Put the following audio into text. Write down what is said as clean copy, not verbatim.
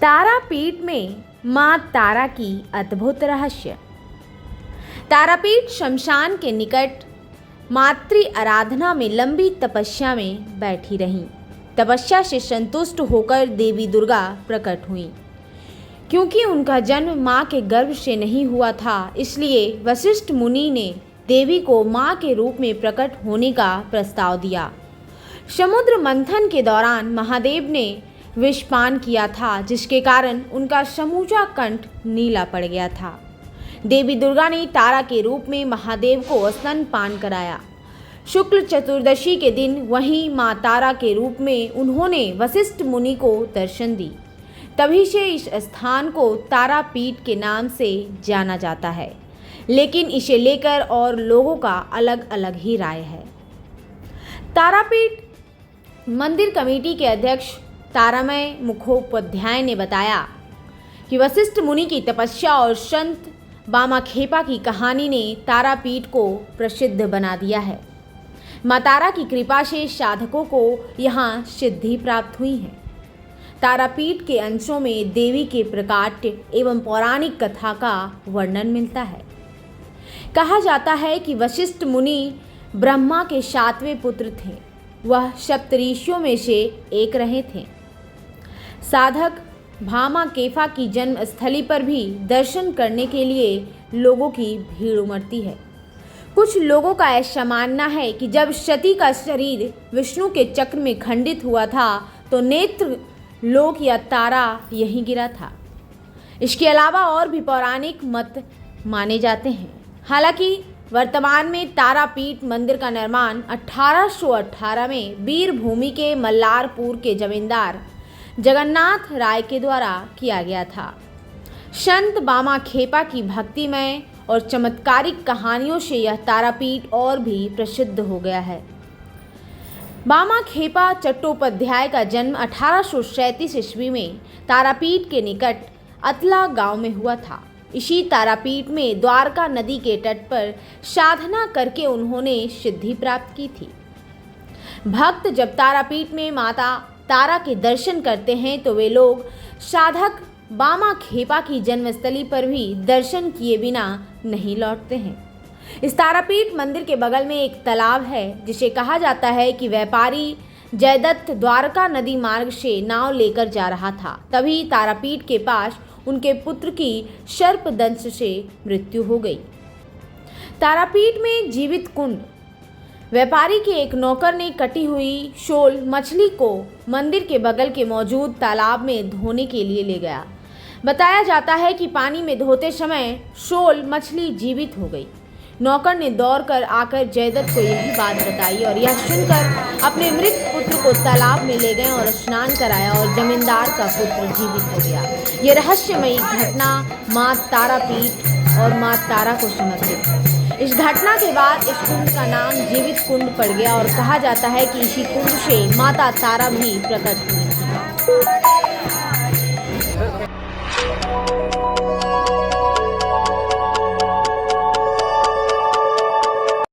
तारापीठ में मां तारा की अद्भुत रहस्य। तारापीठ शमशान के निकट मातृ आराधना में लंबी तपस्या में बैठी रहीं। तपस्या से संतुष्ट होकर देवी दुर्गा प्रकट हुईं। क्योंकि उनका जन्म मां के गर्भ से नहीं हुआ था, इसलिए वशिष्ठ मुनि ने देवी को मां के रूप में प्रकट होने का प्रस्ताव दिया। समुद्र मंथन के दौरान महादेव ने विषपान किया था, जिसके कारण उनका समूचा कंठ नीला पड़ गया था। देवी दुर्गा ने तारा के रूप में महादेव को स्तनपान कराया। शुक्ल चतुर्दशी के दिन वहीं मां तारा के रूप में उन्होंने वशिष्ठ मुनि को दर्शन दी। तभी से इस स्थान को तारापीठ के नाम से जाना जाता है, लेकिन इसे लेकर और लोगों का अलग अलग ही राय है। तारापीठ मंदिर कमेटी के अध्यक्ष तारामय मुखोपाध्याय ने बताया कि वशिष्ठ मुनि की तपस्या और संत बामाखेपा की कहानी ने तारापीठ को प्रसिद्ध बना दिया है। मां तारा की कृपा से साधकों को यहाँ सिद्धि प्राप्त हुई है। तारापीठ के अंशों में देवी के प्रकाट्य एवं पौराणिक कथा का वर्णन मिलता है। कहा जाता है कि वशिष्ठ मुनि ब्रह्मा के 7वें पुत्र थे। वह सप्तऋषियों में से एक रहे थे। साधक भामाकेफा की जन्म स्थली पर भी दर्शन करने के लिए लोगों की भीड़ उमड़ती है। कुछ लोगों का ऐसा मानना है कि जब सती का शरीर विष्णु के चक्र में खंडित हुआ था, तो नेत्र लोक या तारा यहीं गिरा था। इसके अलावा और भी पौराणिक मत माने जाते हैं। हालांकि वर्तमान में तारापीठ मंदिर का निर्माण 1818 में वीरभूमि के मल्लारपुर के जमींदार जगन्नाथ राय के द्वारा किया गया था। संत बामाखेपा की भक्तिमय और चमत्कारिक कहानियों से यह तारापीठ और भी प्रसिद्ध हो गया है। बामाखेपा चट्टोपाध्याय का जन्म 1837 ईस्वी में तारापीठ के निकट अतला गांव में हुआ था। इसी तारापीठ में द्वारका नदी के तट पर साधना करके उन्होंने सिद्धि प्राप्त की थी। भक्त जब तारापीठ में माता तारा के दर्शन करते हैं, तो वे लोग साधक बामाखेपा की जन्मस्थली पर भी दर्शन किए बिना नहीं लौटते हैं। इस तारापीठ मंदिर के बगल में एक तालाब है, जिसे कहा जाता है कि व्यापारी जयदत्त द्वारका नदी मार्ग से नाव लेकर जा रहा था। तभी तारापीठ के पास उनके पुत्र की सर्पदंश से मृत्यु हो गई। तारापीठ में जीवित कुंड। व्यापारी के एक नौकर ने कटी हुई शोल मछली को मंदिर के बगल के मौजूद तालाब में धोने के लिए ले गया। बताया जाता है कि पानी में धोते समय शोल मछली जीवित हो गई। नौकर ने दौड़कर आकर जयदत्त को यही बात बताई और यह सुनकर अपने मृत पुत्र को तालाब में ले गए और स्नान कराया और जमींदार का पुत्र जीवित हो गया। ये रहस्यमयी घटना मां तारापीठ और मां तारा को समर्पित है। इस घटना के बाद इस कुंड का नाम जीवित कुंड पड़ गया और कहा जाता है कि इसी कुंड से माता तारा भी प्रकट हुई थी।